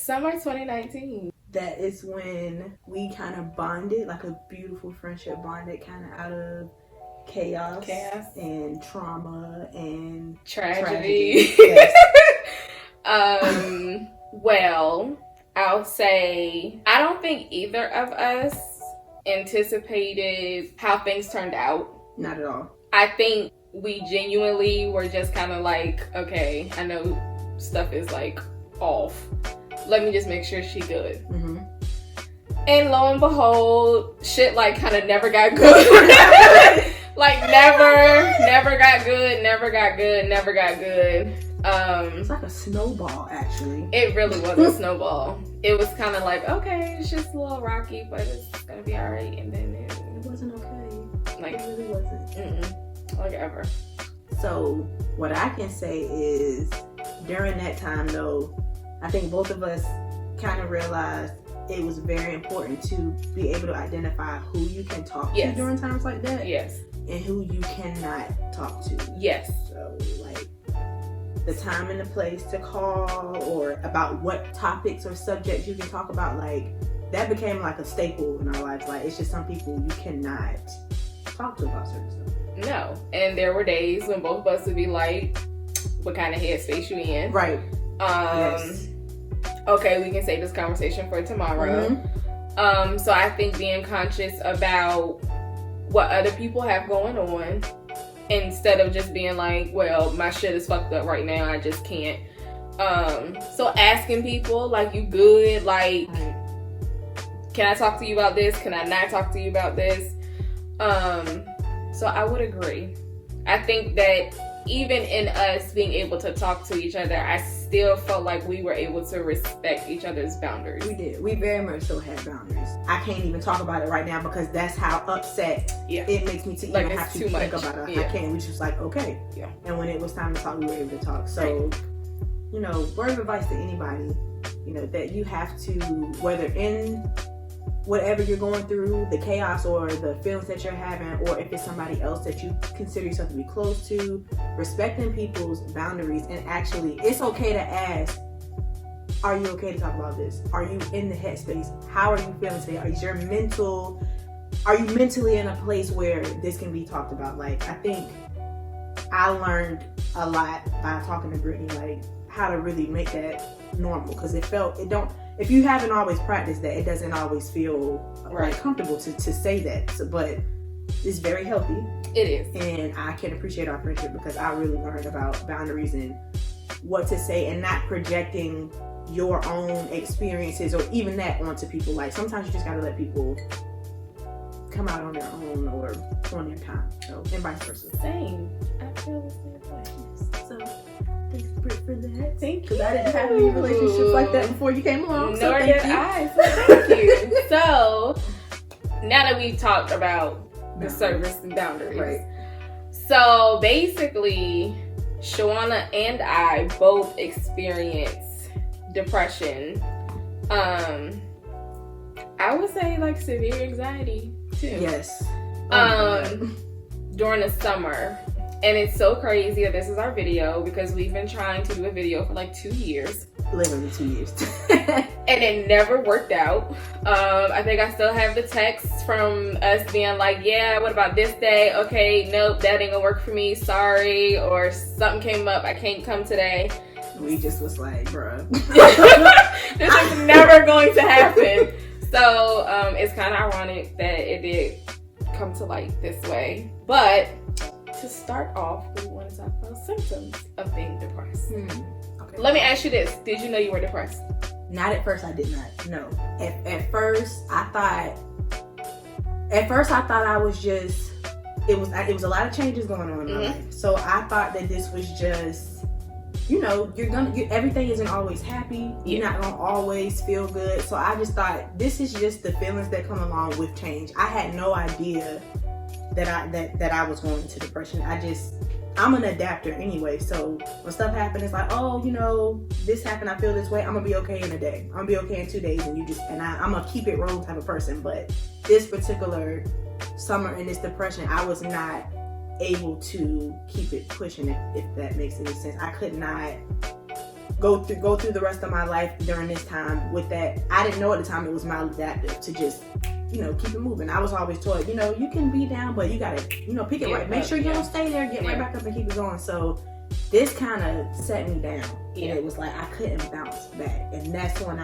Summer 2019. That is when we kind of bonded, like a beautiful friendship bonded, kind of out of chaos and trauma and tragedy. Yes. Well, I'll say I don't think either of us anticipated how things turned out. Not at all. I think we genuinely were just kind of like, okay, I know stuff is like off. Let me just make sure she good. Mm-hmm. And lo and behold, shit like kind of never got good. Like never got good. It's like a snowball, actually. It really was a snowball. It was kind of like, okay, it's just a little rocky, but it's gonna be all right. And then it wasn't okay. Like, it really wasn't. Like ever. So what I can say is, during that time, though, I think both of us kind of realized it was very important to be able to identify who you can talk to during times like that. Yes. And who you cannot talk to. Yes. So, like, the time and the place to call, or about what topics or subjects you can talk about, like, that became like a staple in our lives. Like, it's just some people you cannot talk to about certain stuff. No. And there were days when both of us would be like, what kind of headspace you in? Right. Yes. Okay, we can save this conversation for tomorrow. Mm-hmm. So I think being conscious about what other people have going on, instead of just being like, well, my shit is fucked up right now, I just can't. So asking people, like, you good? Like, can I talk to you about this? Can I not talk to you about this? So I would agree. I think that even in us being able to talk to each other, I still felt like we were able to respect each other's boundaries. We did. We very much so had boundaries. I can't even talk about it right now because that's how upset it makes me to even have to think about it. I can't. We just like, okay. Yeah. And when it was time to talk, we were able to talk. So, you know, word of advice to anybody, you know, that you have to, whether in whatever you're going through, the chaos or the feelings that you're having, or if it's somebody else that you consider yourself to be close to, respecting people's boundaries. And actually, it's okay to ask, are you okay to talk about this? Are you in the headspace? How are you feeling today? Are you mentally in a place where this can be talked about? Like, I think I learned a lot by talking to Brittany, like, how to really make that normal, because if you haven't always practiced that, it doesn't always feel like comfortable to say that. So, but it's very healthy. It is. And I can appreciate our friendship because I really learned about boundaries and what to say, and not projecting your own experiences or even that onto people. Like, sometimes you just gotta let people come out on their own or on their time. So, and vice versa. Same. I feel the same way. So, thanks, Britt, for that. Thank you. Because I didn't have any relationships like that before you came along. Nor did I. So thank you. So, now that we've talked about the service and boundaries. Right. So, basically, Shawana and I both experience depression. I would say, like, severe anxiety, too. Yes. During the summer. And it's so crazy that this is our video because we've been trying to do a video for like 2 years. Literally 2 years. And it never worked out. I think I still have the texts from us being like, yeah, what about this day? Okay, nope, that ain't gonna work for me. Sorry. Or something came up, I can't come today. We just was like, bruh. This is never going to happen. So it's kind of ironic that it did come to light this way. But to start off, we want to talk about symptoms of being depressed. Okay. Let me ask you this. Did you know you were depressed? Not at first, I did not. No. At first, I thought I was just, it was a lot of changes going on in my life. So I thought that this was just, you know, everything isn't always happy. You're not going to always feel good. So I just thought, this is just the feelings that come along with change. I had no idea that I was going into depression. I'm an adapter anyway, so when stuff happens, it's like, oh, you know, this happened, I feel this way, I'm gonna be okay in a day, I'm gonna be okay in 2 days, and I'm gonna keep it rolling type of person. But this particular summer in this depression, I was not able to keep it pushing, if that makes any sense. I could not go through the rest of my life during this time with that. I didn't know at the time it was maladaptive to just, keep it moving. I was always told, you can be down, but you gotta, pick it right. Make sure you don't stay there. Get right back up and keep it going. So this kind of set me down. And it was like I couldn't bounce back. And that's when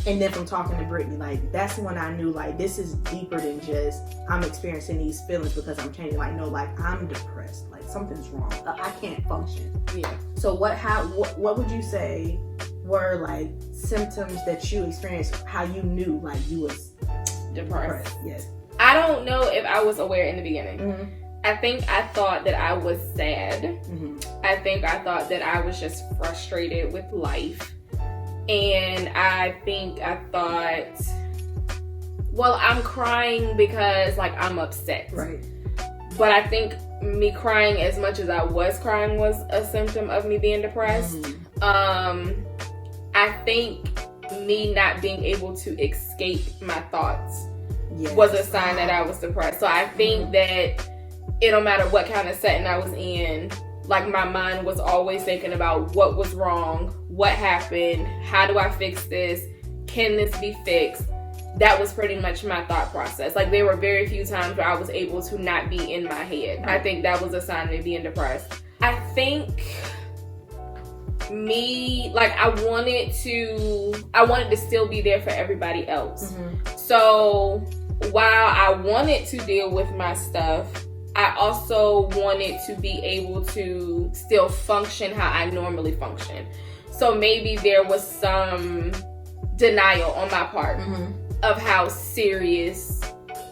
and then from talking to Brittany, like, that's when I knew, like, this is deeper than just I'm experiencing these feelings because I'm changing. Like, no, like, I'm depressed. Like, something's wrong. I can't function. Yeah. So what would you say were, like, symptoms that you experienced, how you knew, like, you was depressed? Yes. I don't know if I was aware in the beginning. Mm-hmm. I think I thought that I was sad. Mm-hmm. I think I thought that I was just frustrated with life. And I think I thought, well, I'm crying because, like, I'm upset. Right. But I think me crying as much as I was crying was a symptom of me being depressed. Mm-hmm. I think me not being able to escape my thoughts was a sign that I was depressed. So I think that it don't matter what kind of setting I was in, like, my mind was always thinking about what was wrong, what happened, how do I fix this, can this be fixed? That was pretty much my thought process. Like, there were very few times where I was able to not be in my head. I think that was a sign of me being depressed. I think me, like, I wanted to still be there for everybody else. Mm-hmm. So while I wanted to deal with my stuff, I also wanted to be able to still function how I normally function. So maybe there was some denial on my part of how serious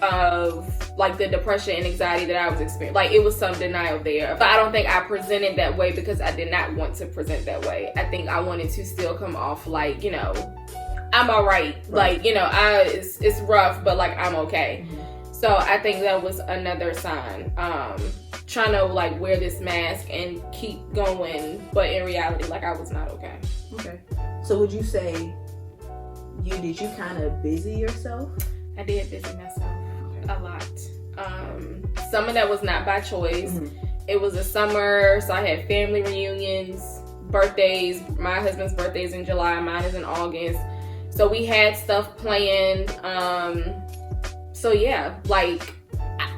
of, like, the depression and anxiety that I was experiencing. Like, it was some denial there. But I don't think I presented that way because I did not want to present that way. I think I wanted to still come off like, I'm all right. Like, it's rough, but, like, I'm okay. Mm-hmm. So I think that was another sign. Trying to, like, wear this mask and keep going, but in reality, like, I was not okay. Okay. So would you say did you kind of busy yourself? I did busy myself a lot. Some of that was not by choice. Mm-hmm. It was a summer, so I had family reunions, birthdays. My husband's birthday is in July, mine is in August. So we had stuff planned. So yeah, like,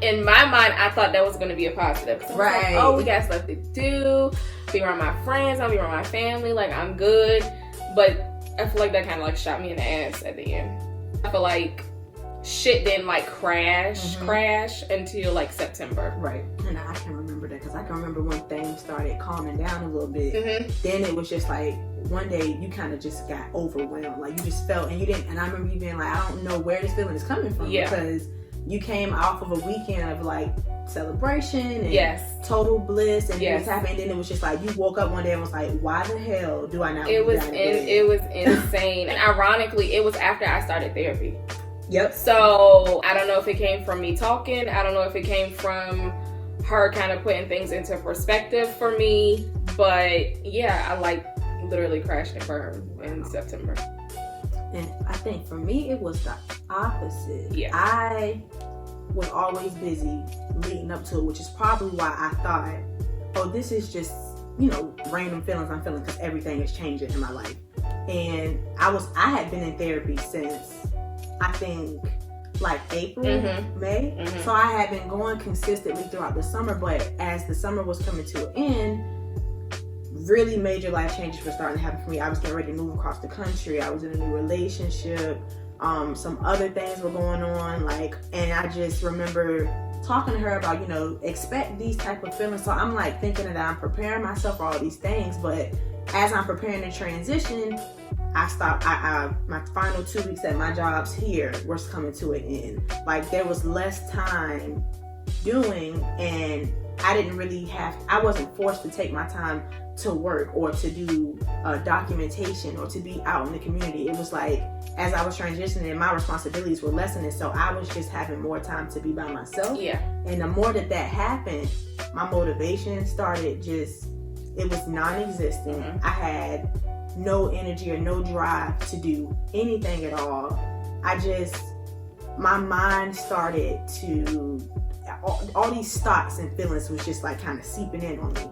in my mind, I thought that was going to be a positive. So right. Like, oh, we got stuff to do. Be around my friends. I'll be around my family. Like, I'm good. But I feel like that kind of, like, shot me in the ass at the end. I feel like shit didn't, like, crash until, like, September. Right. And I can remember that because I can remember when things started calming down a little bit. Mm-hmm. Then it was just like, one day you kind of just got overwhelmed. Like, you just felt, and I remember you being like, I don't know where this feeling is coming from. Yeah. Because you came off of a weekend of, like, celebration and total bliss and things happened. And then it was just like, you woke up one day and was like, why the hell do I not? It was insane. And ironically, it was after I started therapy. Yep. So I don't know if it came from me talking. I don't know if it came from her kind of putting things into perspective for me. But yeah, I, like, literally crashed and burned in September. And I think for me, it was the opposite. Yeah. I was always busy leading up to it, which is probably why I thought, oh, this is just, random feelings I'm feeling because everything is changing in my life. And I had been in therapy since, I think, like, April, May. Mm-hmm. So I had been going consistently throughout the summer, but as the summer was coming to an end, really major life changes were starting to happen for me. I was getting ready to move across the country. I was in a new relationship. Some other things were going on, like, and I just remember talking to her about, expect these type of feelings. So I'm, like, thinking that I'm preparing myself for all these things, but as I'm preparing to transition, I stopped. My final 2 weeks at my jobs here was coming to an end. Like, there was less time doing, and I wasn't forced to take my time to work or to do documentation or to be out in the community. It was like, as I was transitioning, my responsibilities were lessening, so I was just having more time to be by myself. Yeah. And the more that happened, my motivation started it was non-existent. Mm-hmm. I had no energy or no drive to do anything at all. My mind started to, all these thoughts and feelings was just, like, kind of seeping in on me.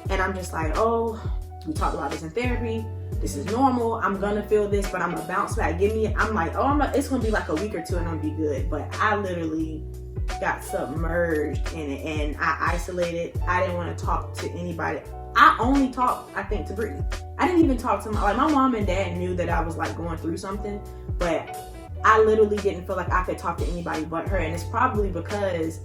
And I'm just like, oh, We talked about this in therapy. This is normal. I'm gonna feel this, but I'm gonna bounce back. I'm like, it's gonna be like a week or two and I'm gonna be good. But I literally got submerged in it and I isolated. I didn't want to talk to anybody. I only talked, I think, to Brittany. I didn't even talk to my mom and dad knew that I was like going through something, but I literally didn't feel like I could talk to anybody but her. And it's probably because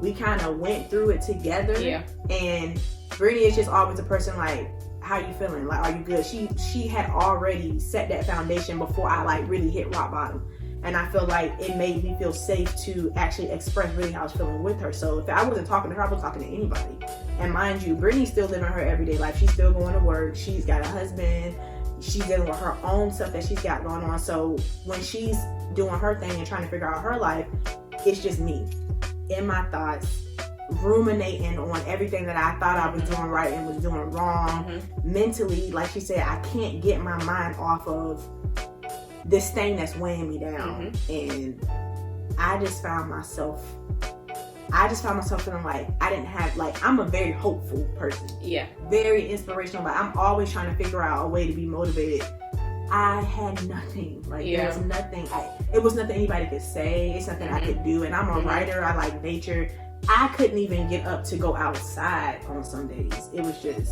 we kind of went through it together. Yeah. And Brittany is just always a person like, how you feeling? Like, are you good? She had already set that foundation before I like really hit rock bottom. And I feel like it made me feel safe to actually express really how I was feeling with her. So if I wasn't talking to her, I wasn't talking to anybody. And mind you, Brittany's still living her everyday life. She's still going to work. She's got a husband. She's dealing with her own stuff that she's got going on. So when she's doing her thing and trying to figure out her life, it's just me in my thoughts, ruminating on everything that I thought I was doing right and was doing wrong. Mentally, like she said, I can't get my mind off of this thing that's weighing me down. And I just found myself feeling like I didn't have, like, I'm a very hopeful person. Yeah. Very inspirational. Like, I'm always trying to figure out a way to be motivated. I had nothing. Like, there was nothing. It was nothing anybody could say. It's nothing I could do. And I'm a writer. I like nature. I couldn't even get up to go outside on some days. It was just...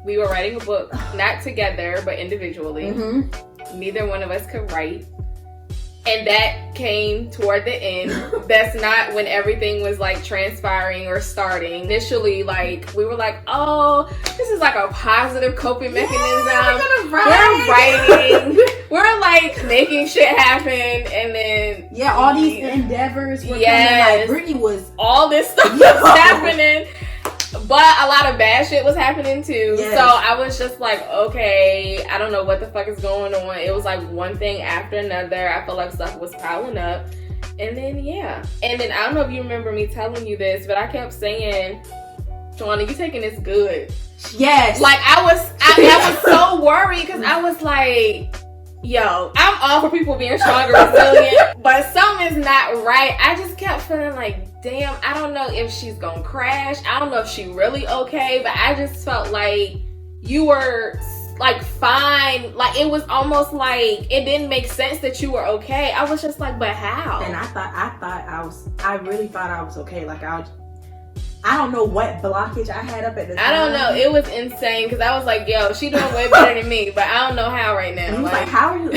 We were writing a book, not together, but individually. Neither one of us could write. And that came toward the end. That's not when everything was like transpiring or starting. Initially, like, we were like, oh, this is like a positive coping mechanism. Yeah, we're writing. We're like making shit happen. And then all these endeavors were coming. Like, Brittany was... all this stuff was happening. But a lot of bad shit was happening too. Yes. So I was just like, okay, I don't know what the fuck is going on. It was like one thing after another. I felt like stuff was piling up. And then, And then I don't know if you remember me telling you this, but I kept saying, Shawana, you taking this good. Yes. Like, I was so worried because I was like, yo, I'm all for people being strong and resilient, but something's not right. I just kept feeling like, damn, I don't know if she's gonna crash. I don't know if she's really okay, but I just felt like you were like fine. Like, it was almost like it didn't make sense that you were okay. I was just like, but how? And I really thought I was okay. Like, I don't know what blockage I had up at the time. I don't know. It was insane because I was like, yo, she doing way better than me, but I don't know how right now. And he was like, how are you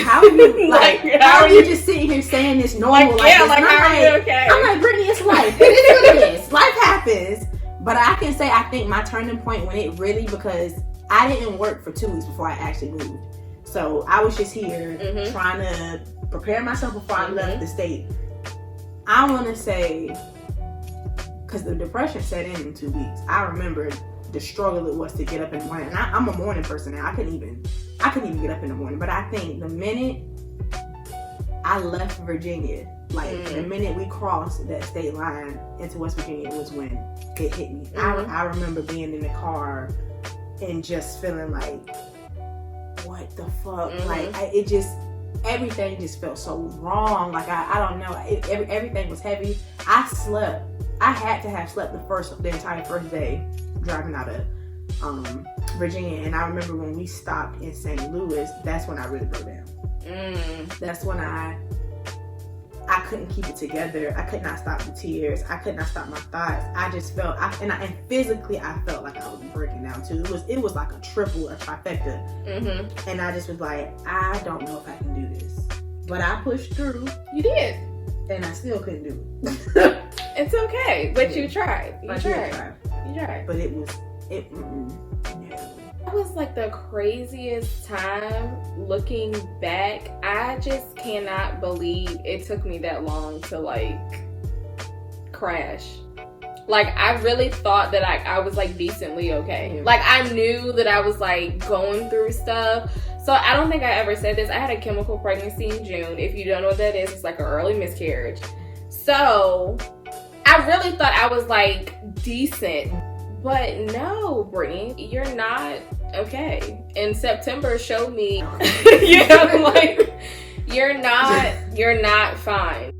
like, how are you just sitting here saying this normal? Like, yeah, like, how are you okay? I'm like, Brittany, it's life. It is what it is. Life happens. But I can say, I think my turning point when it really, because I didn't work for 2 weeks before I actually moved. So I was just here trying to prepare myself before I left the state. I want to say, because the depression set in 2 weeks. I remember the struggle it was to get up in the morning. And I'm a morning person now. I couldn't even get up in the morning. But I think the minute I left Virginia, like the minute we crossed that state line into West Virginia was when it hit me. I remember being in the car and just feeling like, what the fuck? Like, everything just felt so wrong. Like, I don't know. Everything was heavy. I slept. I had to have slept the entire first day driving out of Virginia. And I remember when we stopped in St. Louis, that's when I really broke down. That's when I couldn't keep it together. I could not stop the tears. I could not stop my thoughts. I just felt, and physically I felt like I was breaking down too. It was like a trifecta. And I just was like, I don't know if I can do this. But I pushed through. You did. And I still couldn't do it. It's okay, but you tried. You tried. But it was like the craziest time looking back. I just cannot believe it took me that long to like crash. Like, I really thought that I was like decently okay. Like, I knew that I was like going through stuff. So I don't think I ever said this. I had a chemical pregnancy in June. If you don't know what that is, it's like an early miscarriage. So I really thought I was like decent. But no, Brittany, you're not okay. And September showed me, like, you're not fine.